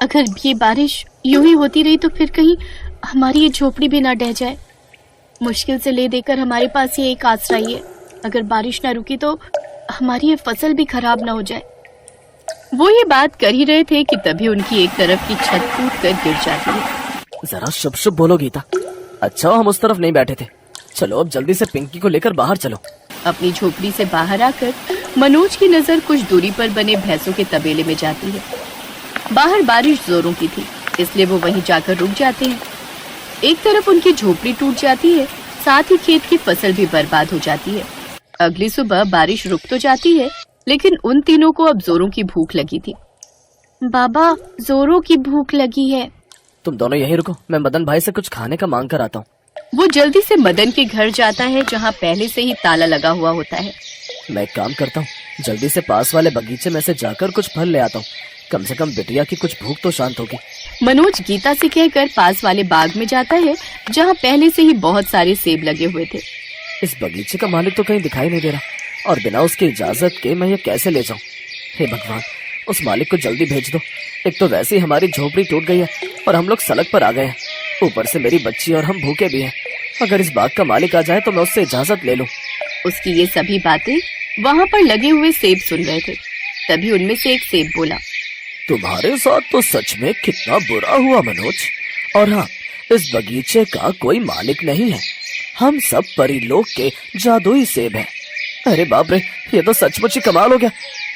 अगर ये बारिश यूं ही होती रही तो फिर कहीं हमारी ये झोपड़ी भी ना ढह जाए। मुश्किल से ले देकर हमारे पास ये एक आसरा ही है। अगर बारिश ना रुकी तो हमारी ये फसल भी खराब ना हो जाए। वो ये बात कर ही रहे थे कि तभी उनकी एक तरफ की छत टूट कर गिर जाती है। जरा शुभ शुभ बोलो गीता। अच्छा हम उस तरफ नहीं बैठे थे। चलो अब जल्दी से पिंकी को लेकर बाहर चलो। अपनी झोपड़ी से बाहर आकर मनोज की नजर कुछ दूरी पर बने भैंसों के तबेले में जाती है। बाहर बारिश जोरों की थी, इसलिए वो वहीं जाकर रुक जाते हैं। एक तरफ उनकी झोपड़ी टूट जाती है, साथ ही खेत की फसल भी बर्बाद हो जाती है। अगली सुबह बारिश रुक तो जाती है, लेकिन उन तीनों को अब जोरों की भूख लगी थी। बाबा, जोरों की भूख लगी है। तुम दोनों यहीं रुको, मैं मदन भाई से कुछ खाने का मांग कर आता हूँ। वो जल्दी से मदन के घर जाता है, जहाँ पहले से ही ताला लगा हुआ होता है। मैं एक काम करता हूँ, जल्दी से पास वाले बगीचे में से जाकर कुछ फल ले आता हूँ। कम से कम बिटिया की कुछ भूख तो शांत होगी। मनोज गीता से कहकर पास वाले बाग में जाता है, जहाँ पहले से ही बहुत सारे सेब लगे हुए थे। इस बगीचे का मालिक तो कहीं दिखाई नहीं दे रहा, और बिना उसकी इजाजत के मैं ये कैसे ले जाऊँ। हे भगवान, उस मालिक को जल्दी भेज दो। एक तो वैसे ही हमारी झोपड़ी टूट गई है और हम लोग सड़क पर आ गए हैं। ऊपर से मेरी बच्ची और हम भूखे भी हैं। अगर इस बाग का मालिक आ जाए तो मैं उससे इजाजत ले लूं। उसकी ये सभी बातें वहाँ पर लगे हुए सेब सुन रहे थे। तभी उनमें से एक सेब बोला, तुम्हारे साथ तो सच में कितना बुरा हुआ मनोज। और हाँ, इस बगीचे का कोई मालिक नहीं है। हम सब परिलोक के जादुई सेब हैं। अरे बाप रे, ये तो सचमुच ही कमाल हो गया।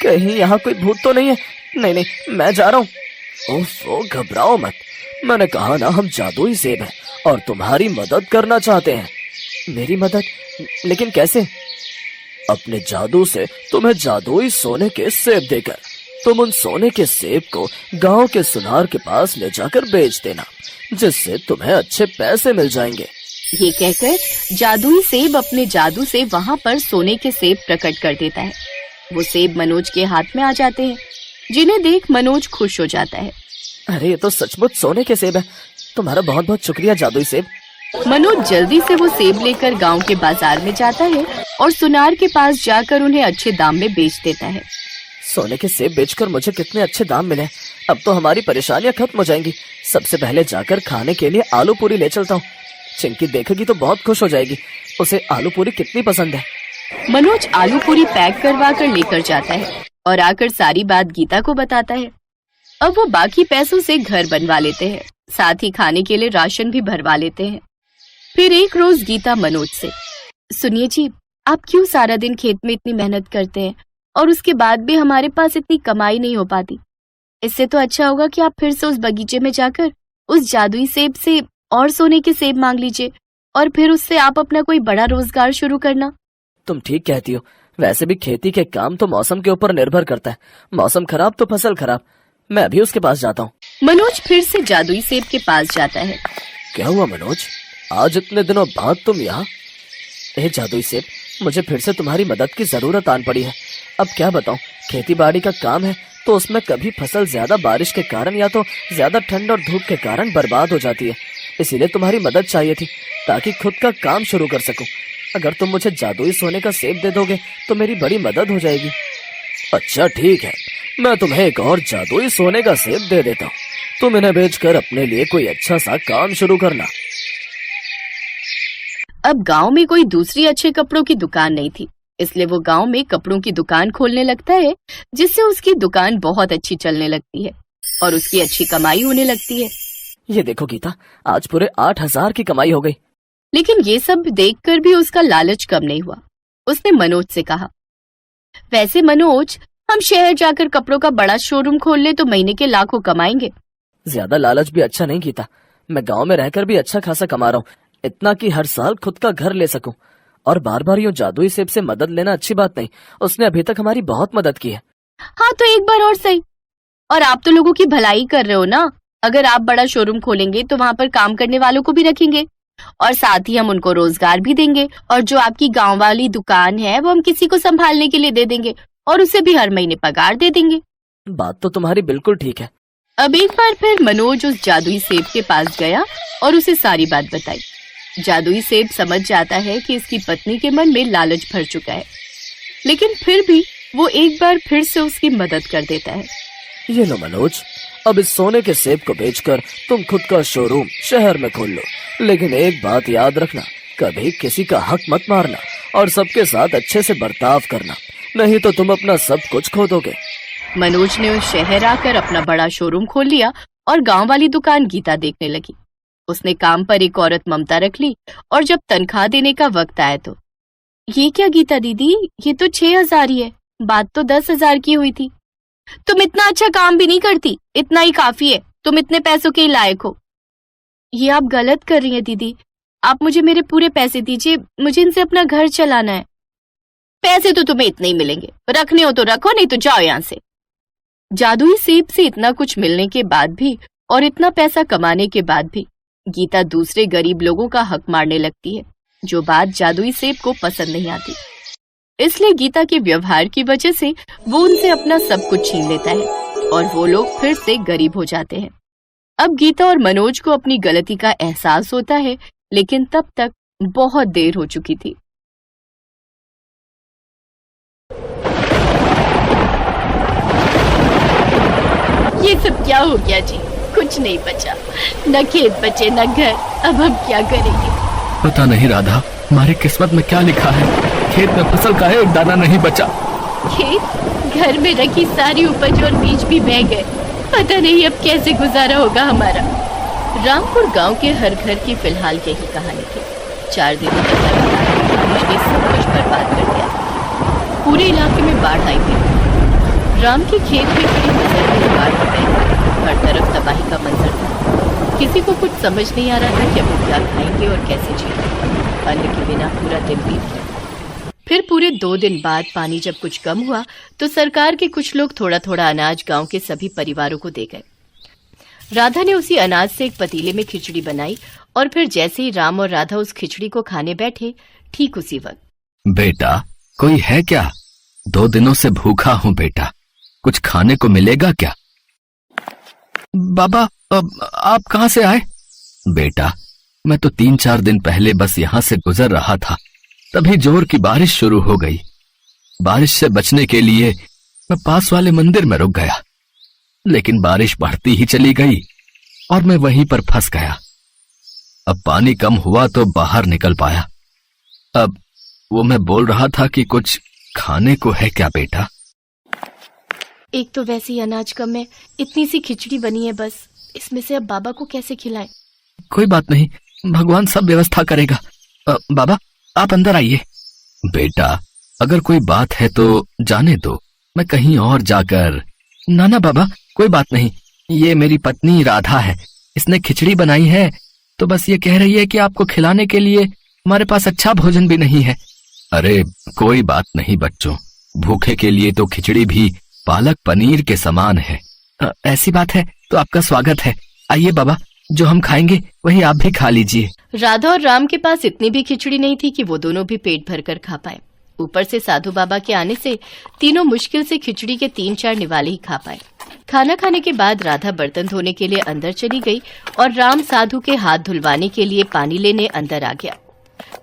कहीं यहाँ कोई भूत तो नहीं है? नहीं नहीं, मैं जा रहा हूँ। ओफो, घबराओ मत। मैंने कहा ना, हम जादुई सेब हैं और तुम्हारी मदद करना चाहते हैं। मेरी मदद? लेकिन कैसे? अपने जादू से तुम्हें जादुई सोने के सेब देकर तुम उन सोने के सेब को गांव के सुनार के पास ले जाकर बेच देना, जिससे तुम्हें अच्छे पैसे मिल जाएंगे। ये कहकर जादुई सेब अपने जादू से वहाँ पर सोने के सेब प्रकट कर देता है। वो सेब मनोज के हाथ में आ जाते हैं, जिन्हें देख मनोज खुश हो जाता है। अरे ये तो सचमुच सोने के सेब है। तुम्हारा बहुत बहुत शुक्रिया जादुई सेब। मनोज जल्दी से वो सेब लेकर गांव के बाजार में जाता है और सुनार के पास जाकर उन्हें अच्छे दाम में बेच देता है। सोने के सेब बेचकर मुझे कितने अच्छे दाम मिले। अब तो हमारी परेशानियां खत्म हो जाएंगी। सबसे पहले जाकर खाने के लिए आलू पूरी ले चलता हूँ। चिंकी देखेगी तो बहुत खुश हो जाएगी। उसे आलू पूरी कितनी पसंद है। मनोज आलू पूरी पैक करवा कर लेकर जाता है और आकर सारी बात गीता को बताता है। अब वो बाकी पैसों से घर बनवा लेते हैं, साथ ही खाने के लिए राशन भी भरवा लेते हैं। फिर एक रोज गीता मनोज से, सुनिए जी, आप क्यों सारा दिन खेत में इतनी मेहनत करते हैं और उसके बाद भी हमारे पास इतनी कमाई नहीं हो पाती। इससे तो अच्छा होगा कि आप फिर से उस बगीचे में जाकर उस जादुई सेब से और सोने के सेब मांग लीजिए और फिर उससे आप अपना कोई बड़ा रोजगार शुरू करना। तुम ठीक कहती हो। वैसे भी खेती के काम तो मौसम के ऊपर निर्भर करता है। मौसम खराब तो फसल खराब। मैं अभी उसके पास जाता हूँ। मनोज फिर से जादुई सेब के पास जाता है। क्या हुआ मनोज, आज इतने दिनों बाद तुम यहाँ? जादुई सेब, मुझे फिर से तुम्हारी मदद की जरूरत आन पड़ी है। अब क्या बताऊँ, खेती बाड़ी का काम है तो उसमें कभी फसल ज्यादा बारिश के कारण या तो ज्यादा ठंड और धूप के कारण बर्बाद हो जाती है। इसीलिए तुम्हारी मदद चाहिए थी ताकि खुद का काम शुरू कर सकूं। अगर तुम मुझे जादुई सोने का सेब दे दोगे तो मेरी बड़ी मदद हो जाएगी। अच्छा ठीक है, मैं तुम्हें एक और जादुई सोने का सेब दे देता हूँ। तुम इन्हें बेचकर अपने लिए कोई अच्छा सा काम शुरू करना। अब गांव में कोई दूसरी अच्छे कपड़ों की दुकान नहीं थी, इसलिए वो गांव में कपड़ों की दुकान खोलने लगता है, जिससे उसकी दुकान बहुत अच्छी चलने लगती है और उसकी अच्छी कमाई होने लगती है। ये देखो गीता, आज पूरे 8,000 की कमाई हो गई। लेकिन ये सब देखकर भी उसका लालच कम नहीं हुआ। उसने मनोज से कहा, वैसे मनोज, हम शहर जाकर कपड़ों का बड़ा शोरूम खोल ले तो महीने के लाखों कमाएंगे। ज्यादा लालच भी अच्छा नहीं गीता। मैं गांव में रहकर भी अच्छा खासा कमा रहा हूँ, इतना कि हर साल खुद का घर ले सकूं। और बार बार यूं जादुई सेब से मदद लेना अच्छी बात नहीं। उसने अभी तक हमारी बहुत मदद की है। हाँ तो एक बार और सही। और आप तो लोगों की भलाई कर रहे हो ना। अगर आप बड़ा शोरूम खोलेंगे तो वहाँ पर काम करने वालों को भी रखेंगे और साथ ही हम उनको रोजगार भी देंगे। और जो आपकी गांव वाली दुकान है वो हम किसी को संभालने के लिए दे देंगे और उसे भी हर महीने पगार दे देंगे। बात तो तुम्हारी बिल्कुल ठीक है। अब एक बार फिर मनोज उस जादुई सेब के पास गया और उसे सारी बात बताई। जादुई सेब समझ जाता है कि इसकी पत्नी के मन में लालच भर चुका है, लेकिन फिर भी वो एक बार फिर से उसकी मदद कर देता है। ये लो मनोज, अब इस सोने के सेब को बेचकर तुम खुद का शोरूम शहर में खोल लो, लेकिन एक बात याद रखना, कभी किसी का हक मत मारना और सबके साथ अच्छे से बर्ताव करना, नहीं तो तुम अपना सब कुछ खो दोगे। मनोज ने उस शहर आकर अपना बड़ा शोरूम खोल लिया और गांव वाली दुकान गीता देखने लगी। उसने काम पर एक औरत ममता रख ली और जब तनख्वाह देने का वक्त आया तो, ये क्या गीता दीदी, ये तो 6,000 ही है, बात तो 10,000 की हुई थी। तुम इतना अच्छा काम भी नहीं करती, इतना ही काफी है, तुम इतने पैसों के ही लायक हो। ये आप गलत कर रही हैं दीदी, आप मुझे मेरे पूरे पैसे दीजिए, मुझे इनसे अपना घर चलाना है। पैसे तो तुम्हें इतने ही मिलेंगे, रखने हो तो रखो, नहीं तो जाओ यहाँ से। जादुई सेब से इतना कुछ मिलने के बाद भी और इतना पैसा कमाने के बाद भी गीता दूसरे गरीब लोगों का हक मारने लगती है, जो बात जादुई सेब को पसंद नहीं आती। इसलिए गीता के व्यवहार की वजह से वो उनसे अपना सब कुछ छीन लेता है और वो लोग फिर से गरीब हो जाते हैं। अब गीता और मनोज को अपनी गलती का एहसास होता है, लेकिन तब तक बहुत देर हो चुकी थी। ये सब क्या हो गया जी, कुछ नहीं बचा, न खेत बचे न घर, अब हम क्या करेंगे? पता नहीं राधा, हमारी किस्मत में क्या लिखा है, खेत में फसल का एक दाना नहीं बचा। खेत, घर में रखी सारी उपज और बीज भी बह गए, पता नहीं अब कैसे गुजारा होगा हमारा। रामपुर गांव के हर घर की फिलहाल यही कहानी थी। 4 दिनों तक लगातार बारिश ने सब कुछ बर्बाद कर दिया। पूरे इलाके में बाढ़ आई थी। राम के खेत में खड़ी फसल में बाढ़ आ गई, हर तरफ तबाही का मंजर था। किसी को कुछ समझ नहीं आ रहा था कि अब वो क्या खाएंगे और कैसे जिएंगे। अन्न के बिना पूरा दिन बीत गया। फिर पूरे 2 दिन बाद पानी जब कुछ कम हुआ तो सरकार के कुछ लोग थोड़ा थोड़ा अनाज गांव के सभी परिवारों को दे गए। राधा ने उसी अनाज से एक पतीले में खिचड़ी बनाई और फिर जैसे ही राम और राधा उस खिचड़ी को खाने बैठे, ठीक उसी वक्त, बेटा कोई है क्या? 2 दिनों से भूखा हूँ बेटा, कुछ खाने को मिलेगा क्या? बाबा आप कहाँ से आए? बेटा मैं तो 3-4 दिन पहले बस यहाँ से गुजर रहा था, तभी जोर की बारिश शुरू हो गई। बारिश से बचने के लिए मैं पास वाले मंदिर में रुक गया, लेकिन बारिश बढ़ती ही चली गई और मैं वहीं पर फंस गया। अब पानी कम हुआ तो बाहर निकल पाया। अब वो मैं बोल रहा था कि कुछ खाने को है क्या बेटा? एक तो वैसे ही अनाज कम है, इतनी सी खिचड़ी बनी है बस, इसमें से अब बाबा को कैसे खिलाएं? कोई बात नहीं, भगवान सब व्यवस्था करेगा। बाबा आप अंदर आइए। बेटा अगर कोई बात है तो जाने दो, मैं कहीं और जाकर। ना बाबा कोई बात नहीं, ये मेरी पत्नी राधा है, इसने खिचड़ी बनाई है तो बस ये कह रही है कि आपको खिलाने के लिए हमारे पास अच्छा भोजन भी नहीं है। अरे कोई बात नहीं बच्चों, भूखे के लिए तो खिचड़ी भी पालक पनीर के समान है। ऐसी बात है तो आपका स्वागत है। आइए बाबा, जो हम खाएंगे वही आप भी खा लीजिए। राधा और राम के पास इतनी भी खिचड़ी नहीं थी कि वो दोनों भी पेट भरकर खा पाए। ऊपर से साधु बाबा के आने से तीनों मुश्किल से खिचड़ी के 3-4 निवाले ही खा पाए। खाना खाने के बाद राधा बर्तन धोने के लिए अंदर चली गई और राम साधु के हाथ धुलवाने के लिए पानी लेने अंदर आ गया।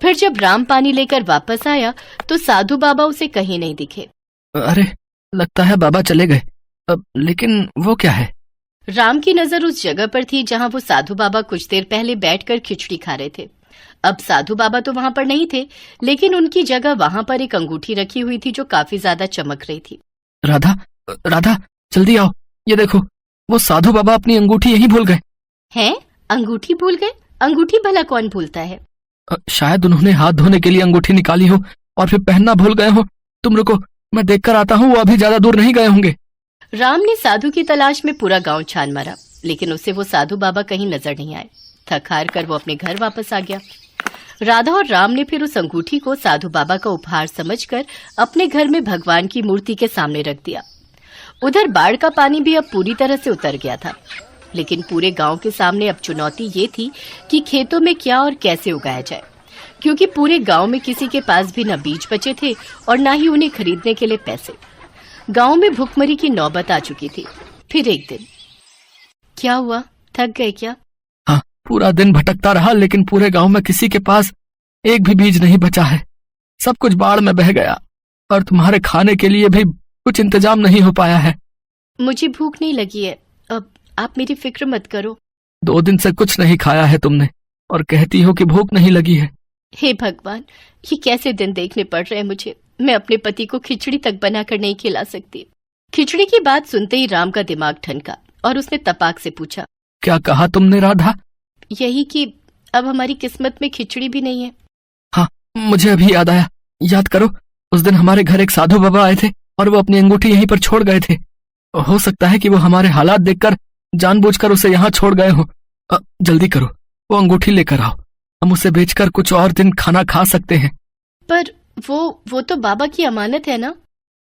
फिर जब राम पानी लेकर वापस आया तो साधु बाबा उसे कहीं नहीं दिखे। अरे लगता है बाबा चले गए। लेकिन वो क्या है? राम की नजर उस जगह पर थी जहां वो साधु बाबा कुछ देर पहले बैठकर खिचड़ी खा रहे थे। अब साधु बाबा तो वहां पर नहीं थे, लेकिन उनकी जगह वहां पर एक अंगूठी रखी हुई थी जो काफी ज्यादा चमक रही थी। राधा राधा जल्दी आओ, ये देखो वो साधु बाबा अपनी अंगूठी यहीं भूल गए। हैं? अंगूठी भूल गए? अंगूठी भला कौन भूलता है? शायद उन्होंने हाथ धोने के लिए अंगूठी निकाली हो और फिर पहनना भूल गए हो। तुम रुको, मैं देखकर आता हूँ, वो अभी ज्यादा दूर नहीं गए होंगे। राम ने साधु की तलाश में पूरा गांव छान मारा, लेकिन उसे वो साधु बाबा कहीं नजर नहीं आए। थक हार कर वो अपने घर वापस आ गया। राधा और राम ने फिर उस अंगूठी को साधु बाबा का उपहार समझकर अपने घर में भगवान की मूर्ति के सामने रख दिया। उधर बाढ़ का पानी भी अब पूरी तरह से उतर गया था, लेकिन पूरे गांव के सामने अब चुनौती ये थी कि खेतों में क्या और कैसे उगाया जाए, क्योंकि पूरे गांव में किसी के पास भी न बीज बचे थे और न ही उन्हें खरीदने के लिए पैसे। गांव में भुखमरी की नौबत आ चुकी थी। फिर एक दिन क्या हुआ? थक गए क्या? हाँ, पूरा दिन भटकता रहा, लेकिन पूरे गांव में किसी के पास एक भी बीज नहीं बचा है। सब कुछ बाढ़ में बह गया और तुम्हारे खाने के लिए भी कुछ इंतजाम नहीं हो पाया है। मुझे भूख नहीं लगी है, अब आप मेरी फिक्र मत करो। 2 दिन से कुछ नहीं खाया है तुमने और कहती हो कि भूख नहीं लगी है। हे भगवान, ये कैसे दिन देखने पड़ रहे हैं मुझे। मैं अपने पति को खिचड़ी तक बनाकर नहीं खिला सकती। खिचड़ी की बात सुनते ही राम का दिमाग ठनका और उसने तपाक से पूछा, क्या कहा तुमने राधा? यही कि अब हमारी किस्मत में खिचड़ी भी नहीं है। हाँ, मुझे अभी याद आया। याद करो, उस दिन हमारे घर एक साधु बाबा आए थे और वो अपनी अंगूठी यहीं पर छोड़ गए थे। हो सकता है कि वो हमारे हालात देखकर जानबूझकर उसे यहाँ छोड़ गए हो। जल्दी करो, वो अंगूठी लेकर आओ। हम उसे बेचकर कुछ और दिन खाना खा सकते हैं। पर वो तो बाबा की अमानत है ना।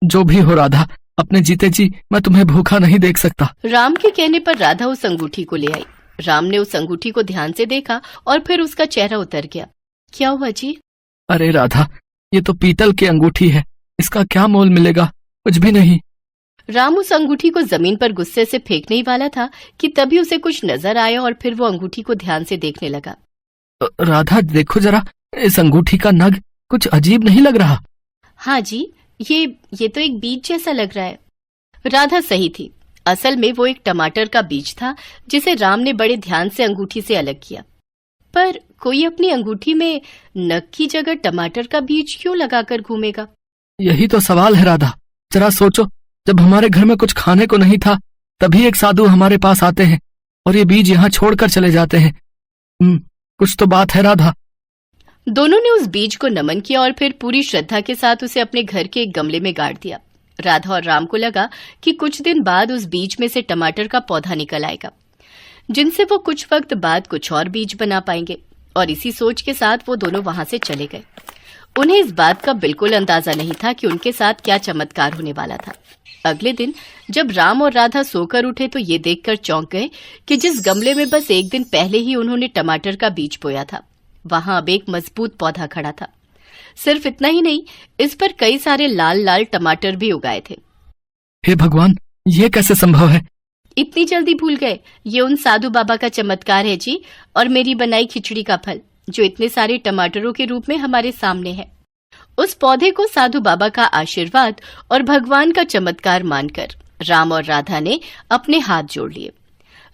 जो भी हो राधा, अपने जीते जी मैं तुम्हें भूखा नहीं देख सकता। राम के कहने पर राधा उस अंगूठी को ले आई। राम ने उस अंगूठी को ध्यान से देखा और फिर उसका चेहरा उतर गया। क्या हुआ जी? अरे राधा, ये तो पीतल की अंगूठी है, इसका क्या मोल मिलेगा? कुछ भी नहीं। राम उस अंगूठी को जमीन पर गुस्से से फेंकने ही वाला था कि तभी उसे कुछ नजर आया और फिर वो अंगूठी को ध्यान से देखने लगा। राधा देखो जरा, इस अंगूठी का नग कुछ अजीब नहीं लग रहा? हाँ जी, ये तो एक बीज जैसा लग रहा है। राधा सही थी। असल में वो एक टमाटर का बीज था जिसे राम ने बड़े ध्यान से अंगूठी से अलग किया। पर कोई अपनी अंगूठी में नग की जगह टमाटर का बीज क्यों लगाकर घूमेगा? यही तो सवाल है राधा। जरा सोचो, जब हमारे घर में कुछ खाने को नहीं था तभी एक साधु हमारे पास आते हैं और ये बीज यहाँ छोड़कर चले जाते हैं। कुछ तो बात है राधा। दोनों ने उस बीज को नमन किया और फिर पूरी श्रद्धा के साथ उसे अपने घर के एक गमले में गाड़ दिया। राधा और राम को लगा कि कुछ दिन बाद उस बीज में से टमाटर का पौधा निकल आएगा, जिनसे वो कुछ वक्त बाद कुछ और बीज बना पाएंगे। और इसी सोच के साथ वो दोनों वहां से चले गए। उन्हें इस बात का बिल्कुल अंदाजा नहीं था कि उनके साथ क्या चमत्कार होने वाला था। अगले दिन जब राम और राधा सोकर उठे तो ये देखकर चौंक गए कि जिस गमले में बस एक दिन पहले ही उन्होंने टमाटर का बीज बोया था, वहां अब एक मजबूत पौधा खड़ा था। सिर्फ इतना ही नहीं, इस पर कई सारे लाल लाल टमाटर भी उगाए थे। हे भगवान, ये कैसे संभव है? इतनी जल्दी भूल गए? ये उन साधु बाबा का चमत्कार है जी, और मेरी बनाई खिचड़ी का फल, जो इतने सारे टमाटरों के रूप में हमारे सामने है। उस पौधे को साधु बाबा का आशीर्वाद और भगवान का चमत्कार मानकर राम और राधा ने अपने हाथ जोड़ लिए।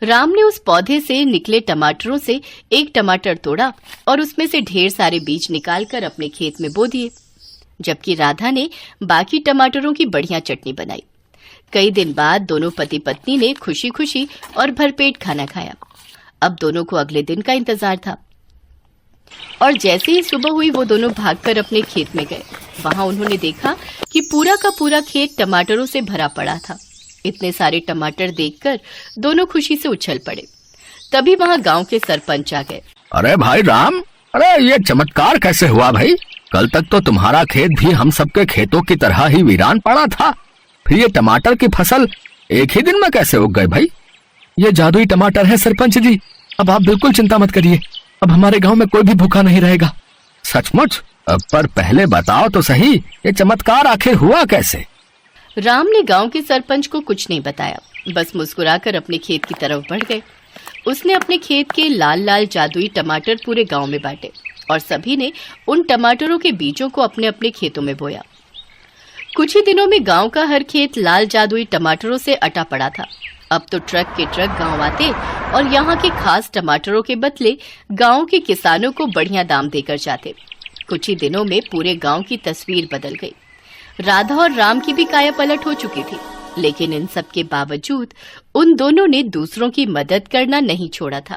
राम ने उस पौधे से निकले टमाटरों से एक टमाटर तोड़ा और उसमें से ढेर सारे बीज निकालकर अपने खेत में बो दिए, जबकि राधा ने बाकी टमाटरों की बढ़िया चटनी बनाई। कई दिन बाद दोनों पति पत्नी ने खुशी खुशी और भरपेट खाना खाया। अब दोनों को अगले दिन का इंतजार था और जैसे ही सुबह हुई वो दोनों भागकर अपने खेत में गए। वहां उन्होंने देखा कि पूरा का पूरा खेत टमाटरों से भरा पड़ा था। इतने सारे टमाटर देखकर दोनों खुशी से उछल पड़े। तभी वहां गांव के सरपंच आ गए। अरे भाई राम, अरे ये चमत्कार कैसे हुआ भाई? कल तक तो तुम्हारा खेत भी हम सबके खेतों की तरह ही वीरान पड़ा था, फिर ये टमाटर की फसल एक ही दिन में कैसे उग गए भाई? ये जादुई टमाटर है सरपंच जी। अब आप बिल्कुल चिंता मत करिए, अब हमारे गांव में कोई भी भूखा नहीं रहेगा। सचमुच? पर पहले बताओ तो सही, ये चमत्कार आखिर हुआ कैसे? राम ने गांव के सरपंच को कुछ नहीं बताया, बस मुस्कुराकर अपने खेत की तरफ बढ़ गए। उसने अपने खेत के लाल लाल जादुई टमाटर पूरे गांव में बांटे और सभी ने उन टमाटरों के बीजों को अपने अपने खेतों में बोया। कुछ ही दिनों में गांव का हर खेत लाल जादुई टमाटरों से अटा पड़ा था। अब तो ट्रक के ट्रक गांव आते और यहाँ के खास टमाटरों के बदले गांव के किसानों को बढ़िया दाम देकर जाते। कुछ ही दिनों में पूरे गांव की तस्वीर बदल गई। राधा और राम की भी काया पलट हो चुकी थी, लेकिन इन सब के बावजूद उन दोनों ने दूसरों की मदद करना नहीं छोड़ा था।